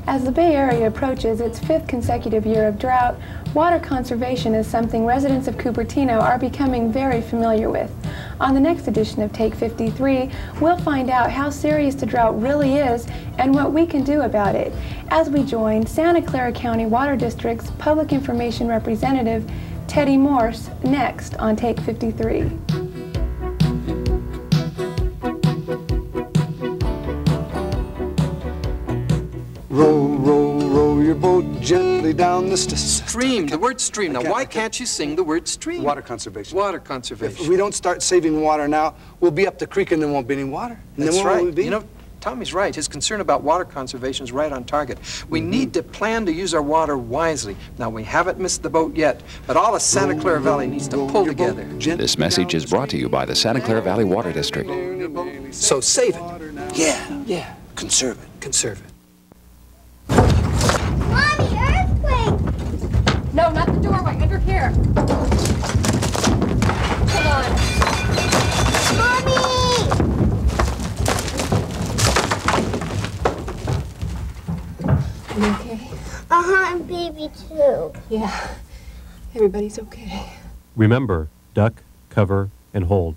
As the Bay Area approaches its 5th consecutive year of drought, water conservation is something residents of Cupertino are becoming very familiar with. On the next edition of Take 53, we'll find out how serious the drought really is and what we can do about it, as we join Santa Clara County Water District's Public Information Representative, Teddy Morse, next on Take 53. Row, row, row your boat gently down the stream. The word stream. Now, why can't you sing the word stream? Water conservation. Water conservation. If we don't start saving water now, we'll be up the creek and there won't be any water. And That's then where will we right. be? You know, Tommy's right. His concern about water conservation is right on target. We need to plan to use our water wisely. Now, we haven't missed the boat yet, but all of Santa Clara Valley needs to pull together. This message is brought to you by the Santa Clara Valley Water District. So save it. Yeah. Yeah. Conserve it. Conserve it. Mommy, earthquake! No, not the doorway. Under here. Come on. Mommy! You okay? Uh-huh, and baby too. Yeah. Everybody's okay. Remember, duck, cover, and hold.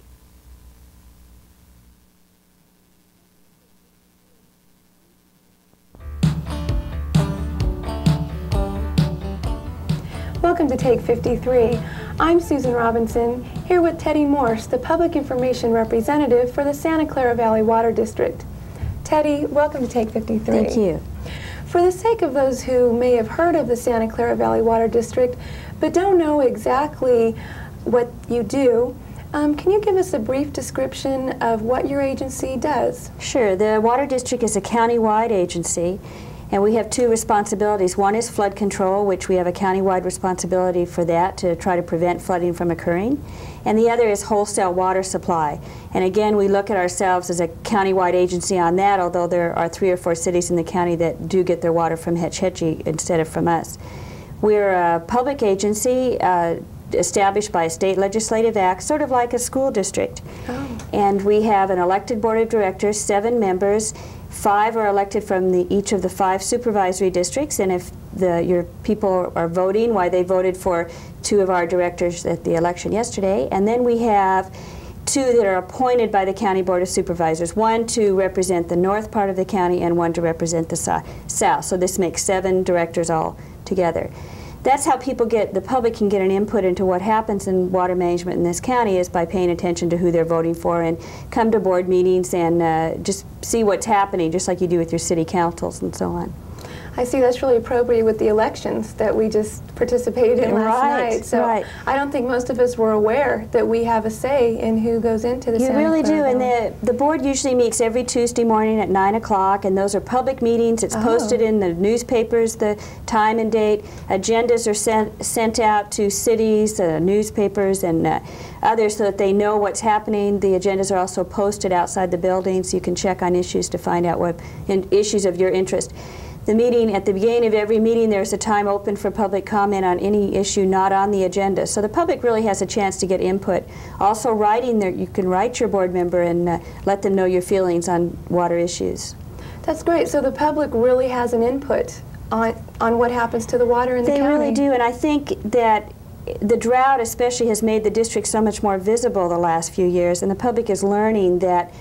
Welcome to Take 53. I'm Susan Robinson, here with Teddy Morse, the Public Information Representative for the Santa Clara Valley Water District. Teddy, welcome to Take 53. Thank you. For the sake of those who may have heard of the Santa Clara Valley Water District, but don't know exactly what you do, can you give us a brief description of what your agency does? Sure. The Water District is a county-wide agency, and we have two responsibilities. One is flood control, which we have a county-wide responsibility for that to try to prevent flooding from occurring. And the other is wholesale water supply. And again, we look at ourselves as a county-wide agency on that, although there are 3 or 4 cities in the county that do get their water from Hetch Hetchy instead of from us. We're a public agency established by a state legislative act, sort of like a school district. Oh. And we have an elected board of directors, 7 members. 5 are elected from each of the 5 supervisory districts, and if your people are voting, why they voted for 2 of our directors at the election yesterday. And then we have 2 that are appointed by the County Board of Supervisors, 1 to represent the north part of the county and 1 to represent the south. So this makes 7 directors all together. That's how the public can get an input into what happens in water management in this county, is by paying attention to who they're voting for and come to board meetings and just see what's happening, just like you do with your city councils and so on. I see that's really appropriate with the elections that we just participated in last night. So I don't think most of us were aware that we have a say in who goes into the Santa Clara really do, Valley. and the board usually meets every Tuesday morning at 9 o'clock, and those are public meetings. It's posted in the newspapers, the time and date. Agendas are sent out to cities, newspapers, and others so that they know what's happening. The agendas are also posted outside the building, so you can check on issues to find out what issues of your interest. The meeting, at the beginning of every meeting, there's a time open for public comment on any issue not on the agenda. So the public really has a chance to get input. Also writing there, you can write your board member and let them know your feelings on water issues. That's great. So the public really has an input on what happens to the water in the county. They really do, and I think that the drought especially has made the district so much more visible the last few years, and the public is learning that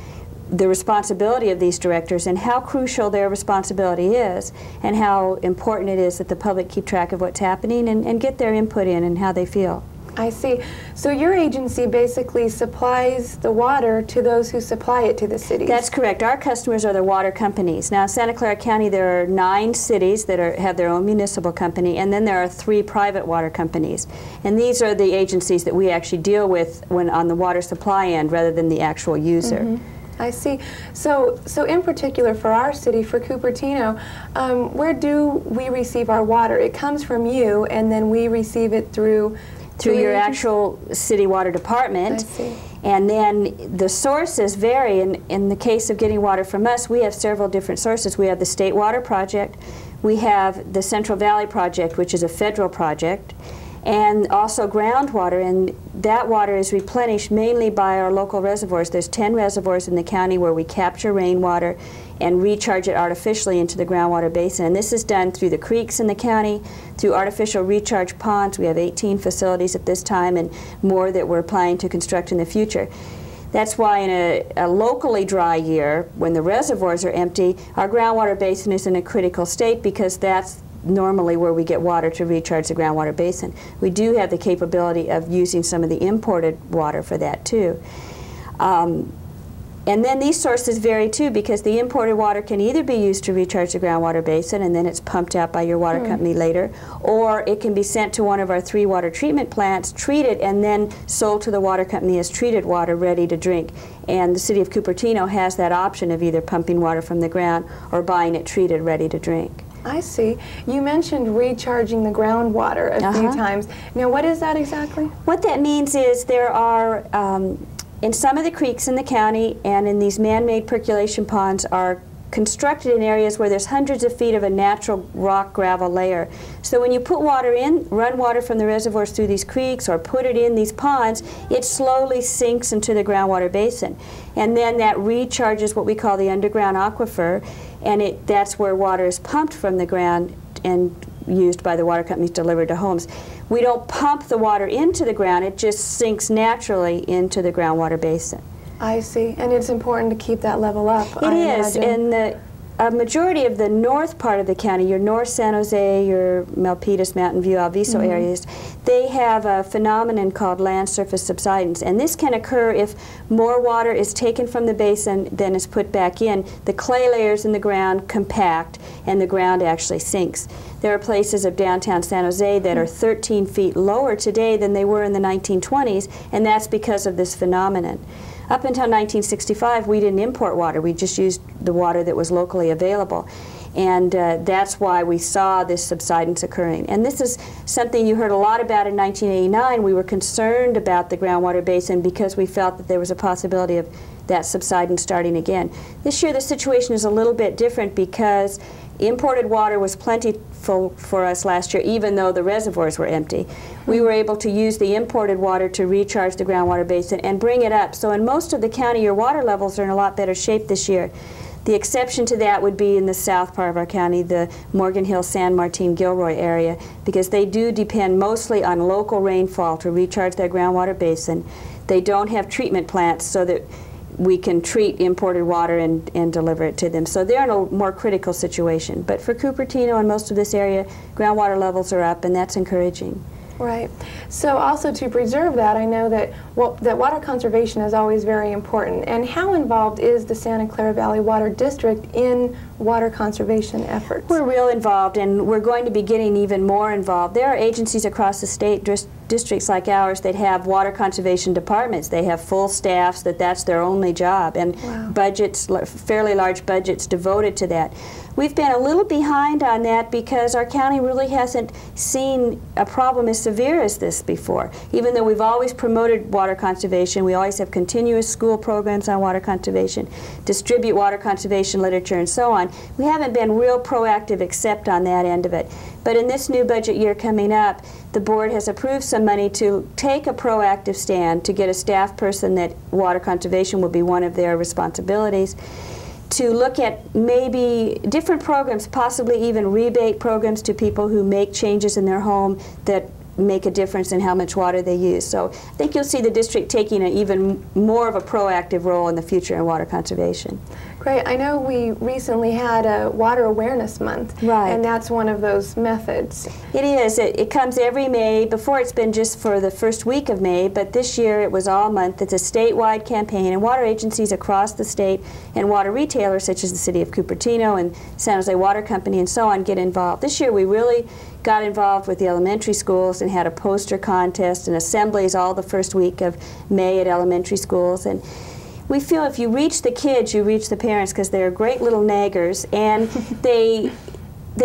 the responsibility of these directors and how crucial their responsibility is, and how important it is that the public keep track of what's happening and get their input in and how they feel. I see. So your agency basically supplies the water to those who supply it to the cities. That's correct. Our customers are the water companies. Now in Santa Clara County there are 9 cities that have their own municipal company, and then there are 3 private water companies. And these are the agencies that we actually deal with when on the water supply end rather than the actual user. Mm-hmm. I see. So in particular for our city, for Cupertino, where do we receive our water? It comes from you, and then we receive it through your actual city water department. I see. And then the sources vary. In the case of getting water from us, we have several different sources. We have the State Water Project, we have the Central Valley Project, which is a federal project, and also groundwater, and that water is replenished mainly by our local reservoirs. There's 10 reservoirs in the county where we capture rainwater and recharge it artificially into the groundwater basin. And this is done through the creeks in the county, through artificial recharge ponds. We have 18 facilities at this time and more that we're planning to construct in the future. That's why in a locally dry year, when the reservoirs are empty, our groundwater basin is in a critical state, because that's normally where we get water to recharge the groundwater basin. We do have the capability of using some of the imported water for that too. And then these sources vary too, because the imported water can either be used to recharge the groundwater basin and then it's pumped out by your water company later, or it can be sent to one of our 3 water treatment plants, treated, and then sold to the water company as treated water ready to drink. And the city of Cupertino has that option of either pumping water from the ground or buying it treated ready to drink. I see. You mentioned recharging the groundwater a few times. Now, what is that exactly? What that means is there are in some of the creeks in the county and in these man-made percolation ponds are constructed in areas where there's hundreds of feet of a natural rock gravel layer. So when you put water in, run water from the reservoirs through these creeks or put it in these ponds, it slowly sinks into the groundwater basin. And then that recharges what we call the underground aquifer, and that's where water is pumped from the ground and used by the water companies delivered to homes. We don't pump the water into the ground, it just sinks naturally into the groundwater basin. I see, and it's important to keep that level up. It is, and a majority of the north part of the county, your North San Jose, your Milpitas, Mountain View, Alviso areas, they have a phenomenon called land surface subsidence, and this can occur if more water is taken from the basin than is put back in. The clay layers in the ground compact, and the ground actually sinks. There are places of downtown San Jose that are 13 feet lower today than they were in the 1920s, and that's because of this phenomenon. Up until 1965, we didn't import water. We just used the water that was locally available. And that's why we saw this subsidence occurring. And this is something you heard a lot about in 1989. We were concerned about the groundwater basin because we felt that there was a possibility of that subsidence starting again. This year the situation is a little bit different because imported water was plentiful for us last year, even though the reservoirs were empty. We were able to use the imported water to recharge the groundwater basin and bring it up. So in most of the county, your water levels are in a lot better shape this year. The exception to that would be in the south part of our county, the Morgan Hill, San Martin, Gilroy area, because they do depend mostly on local rainfall to recharge their groundwater basin. They don't have treatment plants so that we can treat imported water and deliver it to them. So they're in a more critical situation. But for Cupertino and most of this area, groundwater levels are up, and that's encouraging. Right. So also to preserve that, I know that that water conservation is always very important. And how involved is the Santa Clara Valley Water District in water conservation efforts? We're real involved, and we're going to be getting even more involved. There are agencies across the state, districts like ours, that have water conservation departments. They have full staffs that's their only job, and budgets, fairly large budgets devoted to that. We've been a little behind on that because our county really hasn't seen a problem as severe as this before. Even though we've always promoted water conservation, we always have continuous school programs on water conservation, distribute water conservation literature and so on. We haven't been real proactive except on that end of it. But in this new budget year coming up, the board has approved some money to take a proactive stand, to get a staff person that water conservation will be one of their responsibilities, to look at maybe different programs, possibly even rebate programs to people who make changes in their home that make a difference in how much water they use. So I think you'll see the district taking even more of a proactive role in the future in water conservation. Great. I know we recently had a Water Awareness Month, and that's one of those methods. It is. It comes every May. Before it's been just for the first week of May, but this year it was all month. It's a statewide campaign, and water agencies across the state and water retailers such as the City of Cupertino and San Jose Water Company and so on get involved. This year we really got involved with the elementary schools and had a poster contest and assemblies all the first week of May at elementary schools. And we feel if you reach the kids, you reach the parents, because they're great little naggers, and they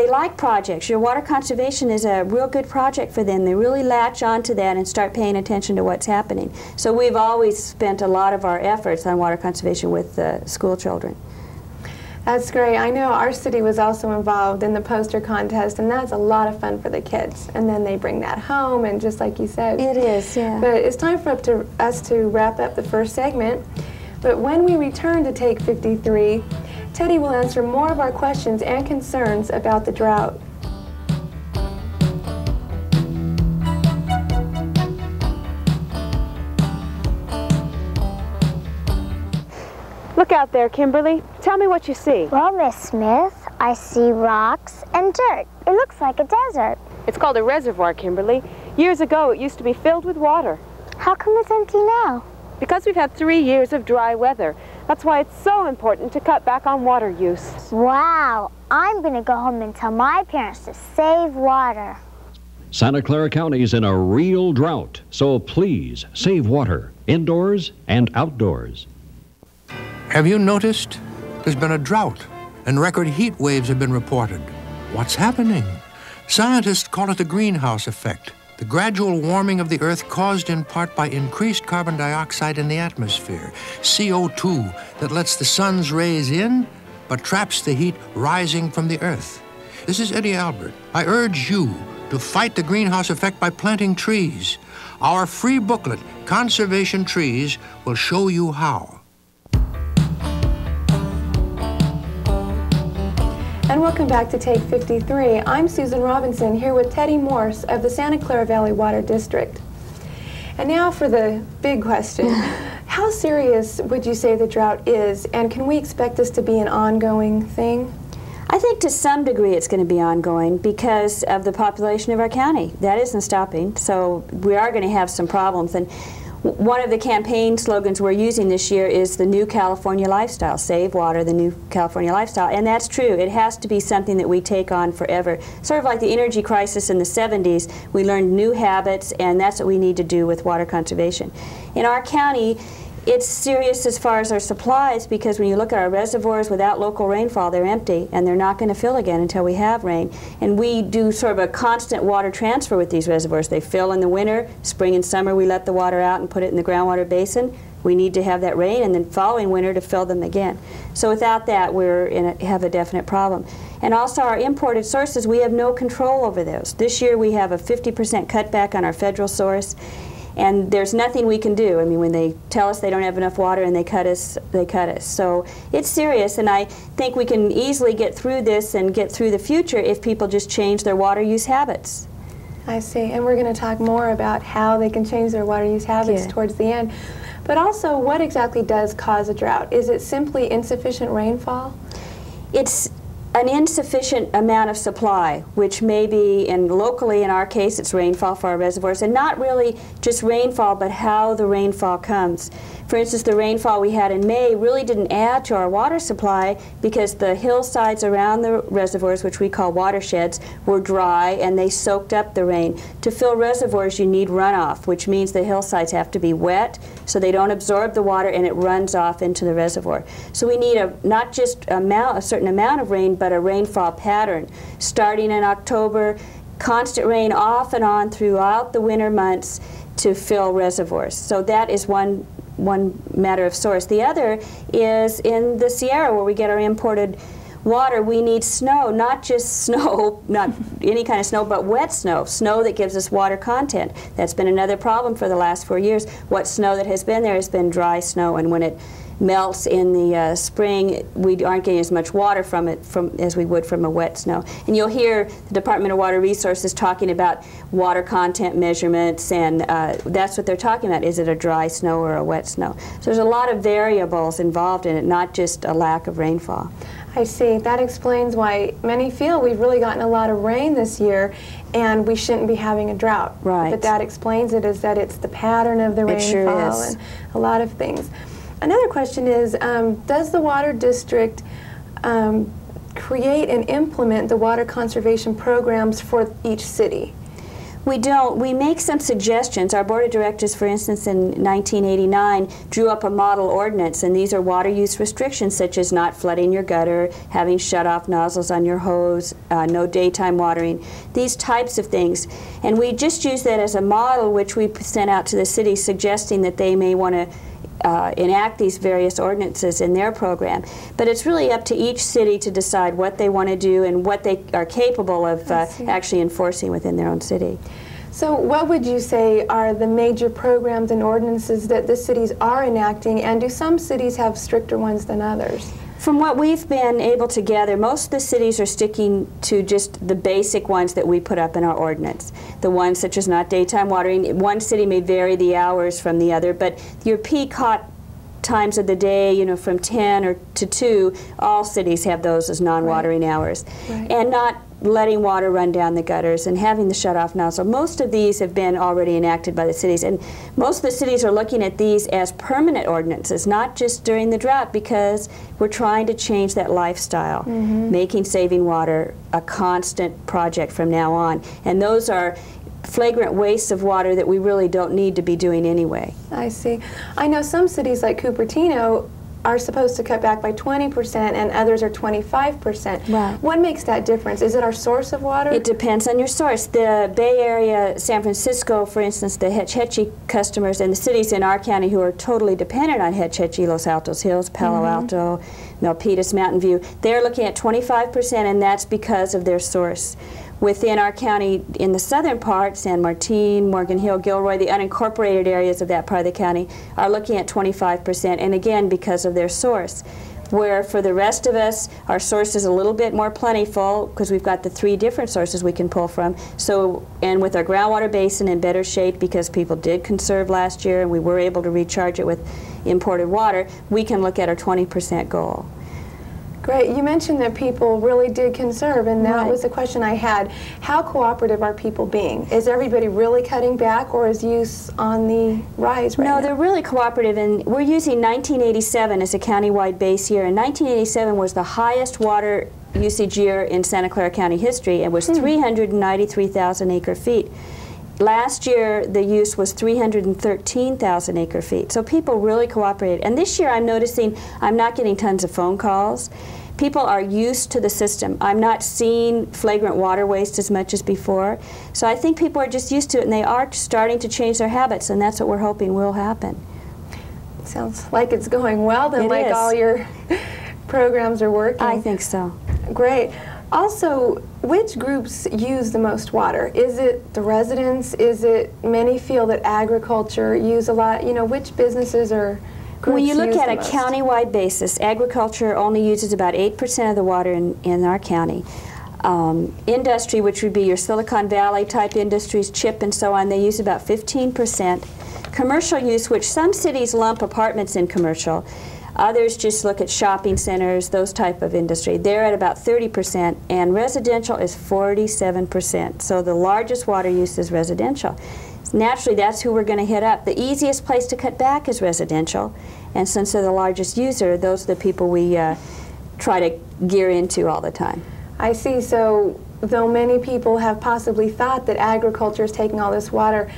like projects. Your water conservation is a real good project for them. They really latch onto that and start paying attention to what's happening. So we've always spent a lot of our efforts on water conservation with school children. That's great. I know our city was also involved in the poster contest, and that's a lot of fun for the kids. And then they bring that home, and just like you said. It is, yeah. But it's time for us to wrap up the first segment. But when we return to Take 53, Teddy will answer more of our questions and concerns about the drought. Look out there, Kimberly. Tell me what you see. Well, Miss Smith, I see rocks and dirt. It looks like a desert. It's called a reservoir, Kimberly. Years ago, it used to be filled with water. How come it's empty now? Because we've had 3 years of dry weather. That's why it's so important to cut back on water use. Wow, I'm gonna go home and tell my parents to save water. Santa Clara County is in a real drought, so please save water, indoors and outdoors. Have you noticed? There's been a drought, and record heat waves have been reported. What's happening? Scientists call it the greenhouse effect, the gradual warming of the Earth caused in part by increased carbon dioxide in the atmosphere, CO2 that lets the sun's rays in, but traps the heat rising from the Earth. This is Eddie Albert. I urge you to fight the greenhouse effect by planting trees. Our free booklet, Conservation Trees, will show you how. And welcome back to Take 53. I'm Susan Robinson here with Teddy Morse of the Santa Clara Valley Water District. And now for the big question. How serious would you say the drought is, and can we expect this to be an ongoing thing? I think to some degree it's going to be ongoing because of the population of our county. That isn't stopping, so we are going to have some problems. And one of the campaign slogans we're using this year is the new California lifestyle, save water, the new California lifestyle. And that's true. It has to be something that we take on forever. Sort of like the energy crisis in the 70s, we learned new habits, and that's what we need to do with water conservation. In our county, it's serious as far as our supplies, because when you look at our reservoirs without local rainfall, they're empty, and they're not going to fill again until we have rain. And we do sort of a constant water transfer with these reservoirs. They fill in the winter, spring and summer we let the water out and put it in the groundwater basin. We need to have that rain, and then following winter to fill them again. So without that, have a definite problem. And also our imported sources, we have no control over those. This year we have a 50% cutback on our federal source. And there's nothing we can do. I mean, when they tell us they don't have enough water and they cut us, they cut us. So it's serious, and I think we can easily get through this and get through the future if people just change their water use habits. I see, and we're going to talk more about how they can change their water use habits towards the end. But also, what exactly does cause a drought? Is it simply insufficient rainfall? It's an insufficient amount of supply, which may be, and locally in our case, it's rainfall for our reservoirs, and not really just rainfall, but how the rainfall comes. For instance, the rainfall we had in May really didn't add to our water supply because the hillsides around the reservoirs, which we call watersheds, were dry and they soaked up the rain. To fill reservoirs, you need runoff, which means the hillsides have to be wet so they don't absorb the water and it runs off into the reservoir. So we need not just a certain amount of rain, but a rainfall pattern. Starting in October, constant rain off and on throughout the winter months to fill reservoirs. So that is one matter of source. The other is in the Sierra, where we get our imported water. We need snow, not just snow, not any kind of snow, but wet snow, snow that gives us water content. That's been another problem for the last 4 years. What snow that has been there has been dry snow, and when it melts in the spring, we aren't getting as much water from it as we would from a wet snow. And you'll hear the Department of Water Resources talking about water content measurements, and that's what they're talking about. Is it a dry snow or a wet snow? So there's a lot of variables involved in it, not just a lack of rainfall. I see. That explains why many feel we've really gotten a lot of rain this year and we shouldn't be having a drought. Right. But that explains it, is that it's the pattern of the rainfall and a lot of things. Another question is, does the Water District create and implement the water conservation programs for each city? We don't. We make some suggestions. Our board of directors, for instance, in 1989, drew up a model ordinance, and these are water use restrictions such as not flooding your gutter, having shut-off nozzles on your hose, no daytime watering, these types of things. And we just use that as a model, which we sent out to the cities, suggesting that they may want to enact these various ordinances in their program. But it's really up to each city to decide what they want to do and what they are capable of actually enforcing within their own city. So what would you say are the major programs and ordinances that the cities are enacting, and do some cities have stricter ones than others? From what we've been able to gather, most of the cities are sticking to just the basic ones that we put up in our ordinance. The ones such as not daytime watering. One city may vary the hours from the other, but your peak hot times of the day, you know, from 10 or to 2, all cities have those as non-watering hours. Right. And not letting water run down the gutters and having the shut-off nozzle. Most of these have been already enacted by the cities, and most of the cities are looking at these as permanent ordinances, not just during the drought, because we're trying to change that lifestyle, making saving water a constant project from now on. And those are flagrant wastes of water that we really don't need to be doing anyway. I see. I know some cities like Cupertino are supposed to cut back by 20% and others are 25%. Right. What makes that difference? Is it our source of water? It depends on your source. The Bay Area, San Francisco, for instance, the Hetch Hetchy customers, and the cities in our county who are totally dependent on Hetch Hetchy, Los Altos Hills, Palo Alto, Milpitas, Mountain View, they're looking at 25%, and that's because of their source. Within our county, in the southern part, San Martin, Morgan Hill, Gilroy, the unincorporated areas of that part of the county are looking at 25%, and again, because of their source. Where for the rest of us, our source is a little bit more plentiful because we've got the 3 different sources we can pull from. So, and with our groundwater basin in better shape because people did conserve last year and we were able to recharge it with imported water, we can look at our 20% goal. Great. You mentioned that people really did conserve, and that Right. was the question I had. How cooperative are people being? Is everybody really cutting back, or is use on the rise right now? No, they're really cooperative, and we're using 1987 as a countywide base year, and 1987 was the highest water usage year in Santa Clara County history. It was 393,000 acre-feet. Last year, the use was 313,000 acre-feet. So people really cooperated. And this year, I'm noticing I'm not getting tons of phone calls. People are used to the system. I'm not seeing flagrant water waste as much as before. So I think people are just used to it, and they are starting to change their habits, and that's what we're hoping will happen. Sounds like it's going well, then, It like is. all your programs are working. I think so. Great. Also, which groups use the most water? Is it the residents? Is it, many feel that agriculture use a lot? You know, which businesses or groups When you look use at the a most? county-wide basis, agriculture only uses about 8% of the water in our county. Industry, which would be your Silicon Valley type industries, chip and so on, they use about 15%. Commercial use, which some cities lump apartments in commercial, others just look at shopping centers, those type of industry. They're at about 30%, and residential is 47%. So the largest water use is residential. Naturally, that's who we're going to hit up. The easiest place to cut back is residential, and since they're the largest user, those are the people we try to gear into all the time. I see. So though many people have possibly thought that agriculture is taking all this water,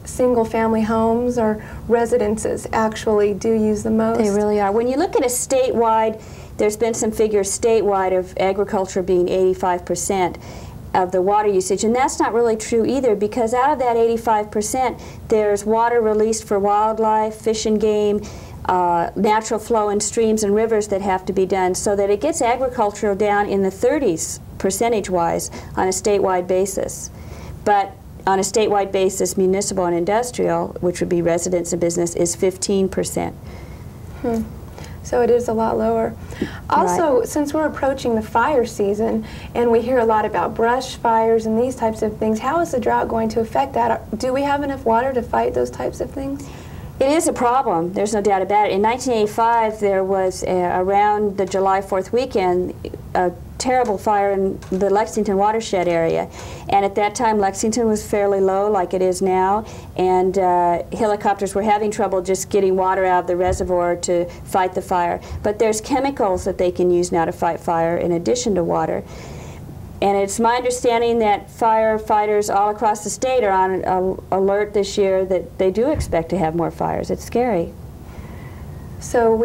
single-family homes or residences actually do use the most. They really are. When you look at a statewide, there's been some figures statewide of agriculture being 85% of the water usage, and that's not really true either, because out of that 85%, there's water released for wildlife, fish and game, natural flow in streams and rivers that have to be done, so that it gets agricultural down in the 30s percentage-wise on a statewide basis. But on a statewide basis, municipal and industrial, which would be residents and business, is 15%. So it is a lot lower. Also, Right. since we're approaching the fire season, and we hear a lot about brush fires and these types of things, how is the drought going to affect that? Do we have enough water to fight those types of things? It is a problem, there's no doubt about it. In 1985, there was, around the July 4th weekend, a terrible fire in the Lexington watershed area. And at that time, Lexington was fairly low, like it is now, and helicopters were having trouble just getting water out of the reservoir to fight the fire. But there's chemicals that they can use now to fight fire in addition to water. And it's my understanding that firefighters all across the state are on alert this year that they do expect to have more fires. It's scary. So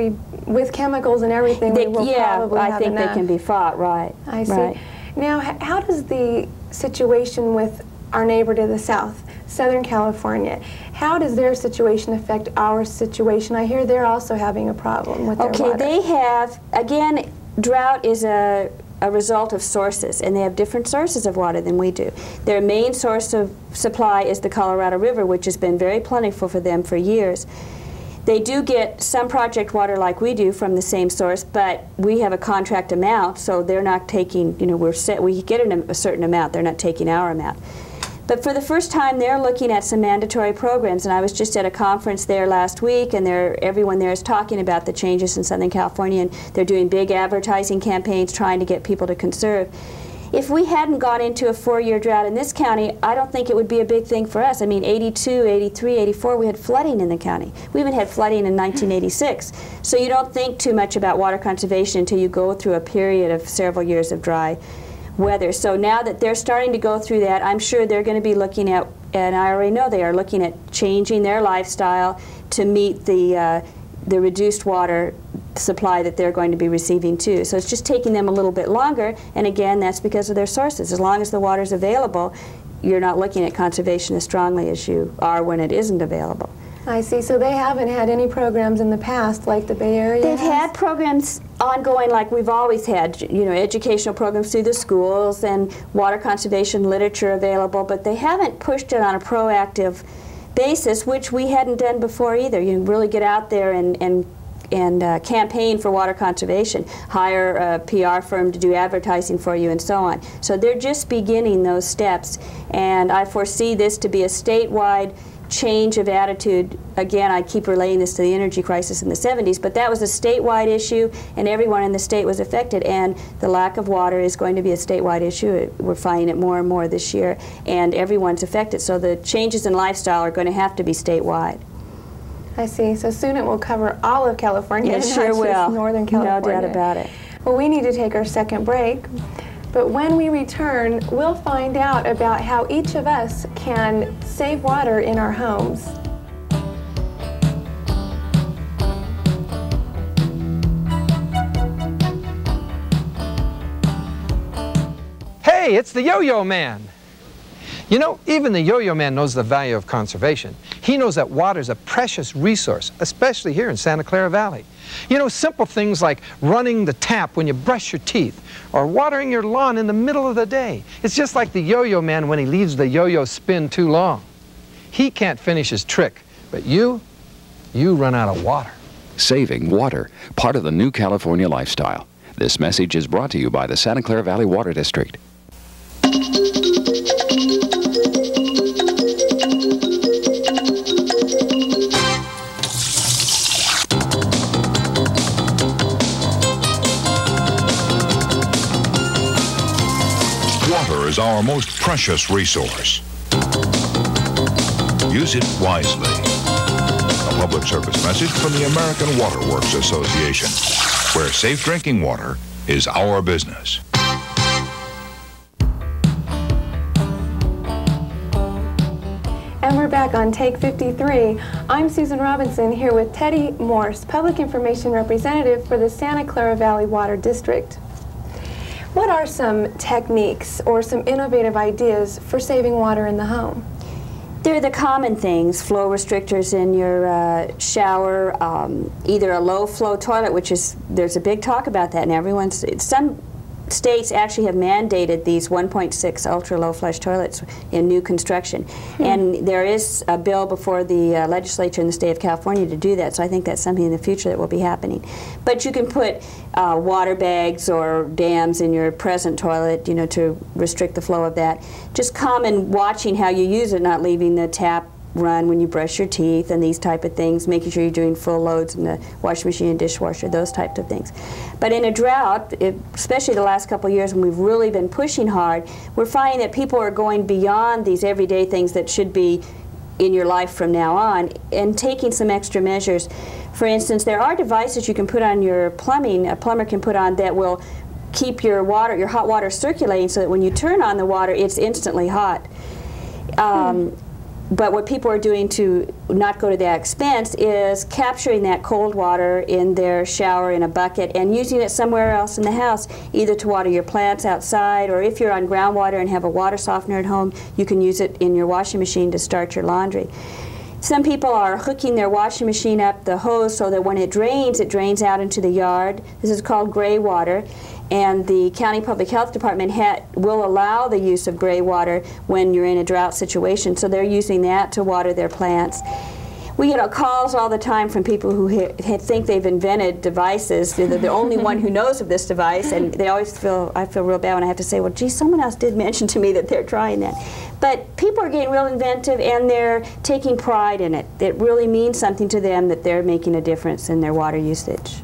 with chemicals and everything, we will probably have I think enough. they can be fought, right. I see. Right. Now, how does the situation with our neighbor to the south, Southern California, how does their situation affect our situation? I hear they're also having a problem with their water. Okay, they have, again, drought is a result of sources, and they have different sources of water than we do. Their main source of supply is the Colorado River, which has been very plentiful for them for years. They do get some project water like we do from the same source, but we have a contract amount, so they're not taking, you know, we get a certain amount, they're not taking our amount. But for the first time, they're looking at some mandatory programs, and I was just at a conference there last week, and everyone there is talking about the changes in Southern California, and they're doing big advertising campaigns trying to get people to conserve. If we hadn't gone into a 4-year drought in this county, I don't think it would be a big thing for us. I mean, 82, 83, 84, we had flooding in the county. We even had flooding in 1986. So you don't think too much about water conservation until you go through a period of several years of dry weather. So now that they're starting to go through that, I'm sure they're going to be looking at, and I already know they are looking at changing their lifestyle to meet the reduced water supply that they're going to be receiving too. So it's just taking them a little bit longer, and again, that's because of their sources. As long as the water's available, you're not looking at conservation as strongly as you are when it isn't available. I see. So they haven't had any programs in the past like the Bay Area They've has? had programs ongoing like we've always had, you know, educational programs through the schools and water conservation literature available, but they haven't pushed it on a proactive basis, which we hadn't done before either. You really get out there and campaign for water conservation, hire a PR firm to do advertising for you and so on. So they're just beginning those steps, and I foresee this to be a statewide change of attitude. Again, I keep relating this to the energy crisis in the 70s, but that was a statewide issue and everyone in the state was affected, and the lack of water is going to be a statewide issue. We're finding it more and more this year, and everyone's affected, so the changes in lifestyle are going to have to be statewide. I see. So soon it will cover all of California, It not sure just will. Northern California. No doubt about it. Well, we need to take our second break, but when we return, we'll find out about how each of us can save water in our homes. Hey, it's the Yo-Yo Man. You know, even the Yo-Yo Man knows the value of conservation. He knows that water is a precious resource, especially here in Santa Clara Valley. You know, simple things like running the tap when you brush your teeth or watering your lawn in the middle of the day. It's just like the Yo-Yo Man when he leaves the yo-yo spin too long. He can't finish his trick, but you run out of water. Saving water, part of the new California lifestyle. This message is brought to you by the Santa Clara Valley Water District. Water is our most precious resource. Use it wisely. A public service message from the American Water Works Association, where safe drinking water is our business. And we're back on Take 53. I'm Susan Robinson here with Teddy Morse, Public Information Representative for the Santa Clara Valley Water District. What are some techniques or some innovative ideas for saving water in the home? They're the common things: flow restrictors in your shower, either a low flow toilet, which is, there's a big talk about that, and some states actually have mandated these 1.6 ultra low flush toilets in new construction. And there is a bill before the legislature in the state of California to do that, so I think that's something in the future that will be happening. But you can put water bags or dams in your present toilet, you know, to restrict the flow of that. Just common watching how you use it, not leaving the tap run when you brush your teeth and these type of things, making sure you're doing full loads in the washing machine and dishwasher, those types of things. But in a drought, especially the last couple of years when we've really been pushing hard, we're finding that people are going beyond these everyday things that should be in your life from now on and taking some extra measures. For instance, there are devices you can put on your plumbing, a plumber can put on, that will keep your water, your hot water circulating, so that when you turn on the water, it's instantly hot. But what people are doing to not go to that expense is capturing that cold water in their shower in a bucket and using it somewhere else in the house, either to water your plants outside, or if you're on groundwater and have a water softener at home, you can use it in your washing machine to start your laundry. Some people are hooking their washing machine up the hose so that when it drains out into the yard. This is called gray water. And the County Public Health Department will allow the use of gray water when you're in a drought situation, so they're using that to water their plants. We get calls all the time from people who think they've invented devices. They're the only one who knows of this device, and they always feel, I feel real bad when I have to say, well, gee, someone else did mention to me that they're trying that. But people are getting real inventive, and they're taking pride in it. It really means something to them that they're making a difference in their water usage.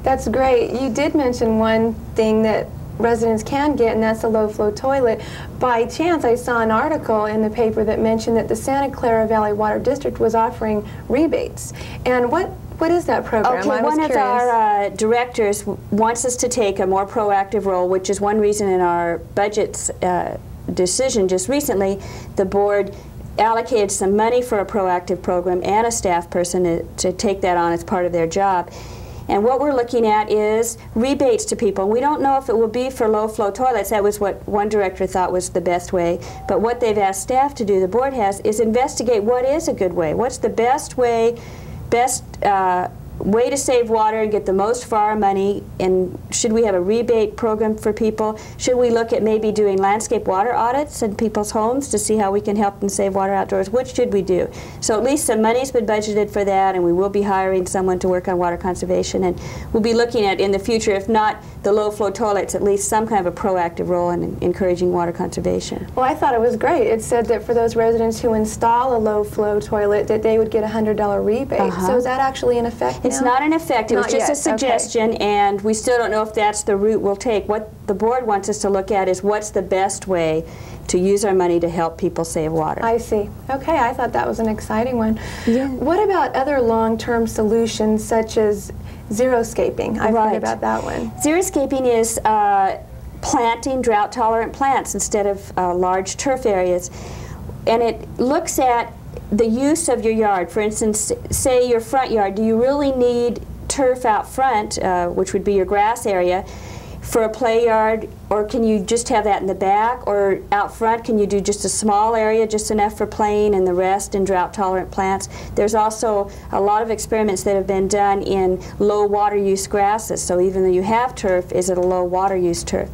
That's great. You did mention one thing that residents can get, and that's a low-flow toilet. By chance, I saw an article in the paper that mentioned that the Santa Clara Valley Water District was offering rebates. And what is that program? Okay, one of our directors wants us to take a more proactive role, which is one reason in our budget's decision just recently, the board allocated some money for a proactive program and a staff person to take that on as part of their job. And what we're looking at is rebates to people. We don't know if it will be for low-flow toilets. That was what one director thought was the best way. But what they've asked staff to do, the board has, is investigate what is a good way. What's the best way, way to save water and get the most for our money, and should we have a rebate program for people? Should we look at maybe doing landscape water audits in people's homes to see how we can help them save water outdoors? What should we do? So at least some money's been budgeted for that, and we will be hiring someone to work on water conservation, and we'll be looking at in the future, if not the low-flow toilets, at least some kind of a proactive role in encouraging water conservation. Well, I thought it was great. It said that for those residents who install a low-flow toilet that they would get a $100 rebate. So is that actually in effect now? It's not in effect. It was just a suggestion, and we still don't know if that's the route we'll take. What the board wants us to look at is what's the best way to use our money to help people save water. I see. Okay, I thought that was an exciting one. Yeah. What about other long-term solutions such as xeriscaping? I've heard about that one. Xeriscaping is planting drought-tolerant plants instead of large turf areas. And it looks at the use of your yard. For instance, say your front yard, do you really need turf out front, which would be your grass area, for a play yard, or can you just have that in the back, or out front can you do just a small area, just enough for playing and the rest in drought-tolerant plants? There's also a lot of experiments that have been done in low water use grasses, so even though you have turf, is it a low water use turf?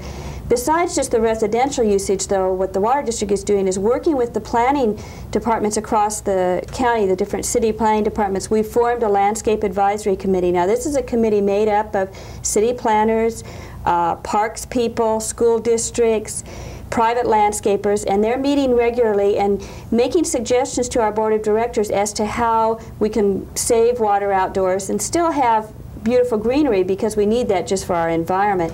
Besides just the residential usage, though, what the Water District is doing is working with the planning departments across the county, the different city planning departments. We've formed a landscape advisory committee. Now, this is a committee made up of city planners, parks people, school districts, private landscapers, and they're meeting regularly and making suggestions to our board of directors as to how we can save water outdoors and still have beautiful greenery, because we need that just for our environment.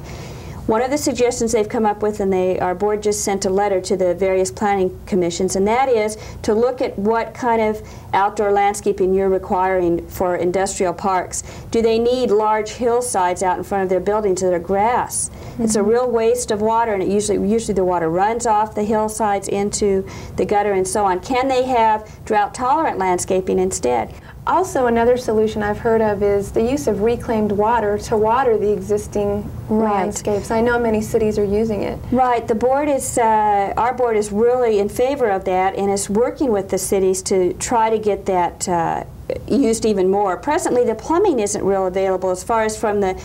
One of the suggestions they've come up with, and our board just sent a letter to the various planning commissions, and that is to look at what kind of outdoor landscaping you're requiring for industrial parks. Do they need large hillsides out in front of their buildings that are grass? It's a real waste of water, and it usually the water runs off the hillsides into the gutter and so on. Can they have drought-tolerant landscaping instead? Also, another solution I've heard of is the use of reclaimed water to water the existing landscapes. I know many cities are using it. Right. The board is, our board is really in favor of that, and is working with the cities to try to get that used even more. Presently, the plumbing isn't real available as far as from the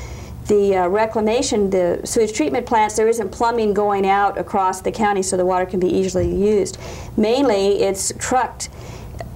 reclamation, the sewage treatment plants. There isn't plumbing going out across the county so the water can be easily used. Mainly, it's trucked.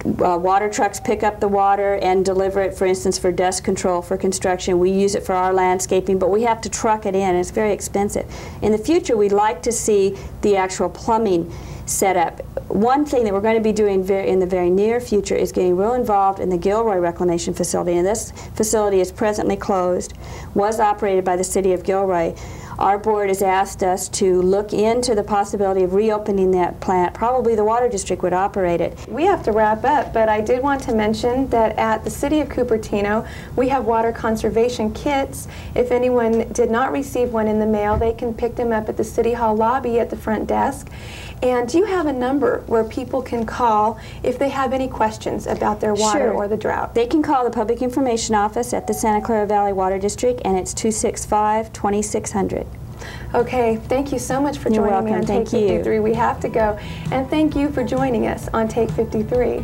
Water trucks pick up the water and deliver it, for instance, for dust control for construction. We use it for our landscaping, but we have to truck it in. It's very expensive. In the future, we'd like to see the actual plumbing set up. One thing that we're going to be doing in the very near future is getting real involved in the Gilroy Reclamation Facility, and this facility is presently closed, was operated by the city of Gilroy. Our board has asked us to look into the possibility of reopening that plant. Probably the Water District would operate it. We have to wrap up, but I did want to mention that at the City of Cupertino, we have water conservation kits. If anyone did not receive one in the mail, they can pick them up at the City Hall lobby at the front desk. And do you have a number where people can call if they have any questions about their water or the drought? They can call the Public Information Office at the Santa Clara Valley Water District, and it's 265-2600. Okay, thank you so much for joining me on Take 53. We have to go. And thank you for joining us on Take 53.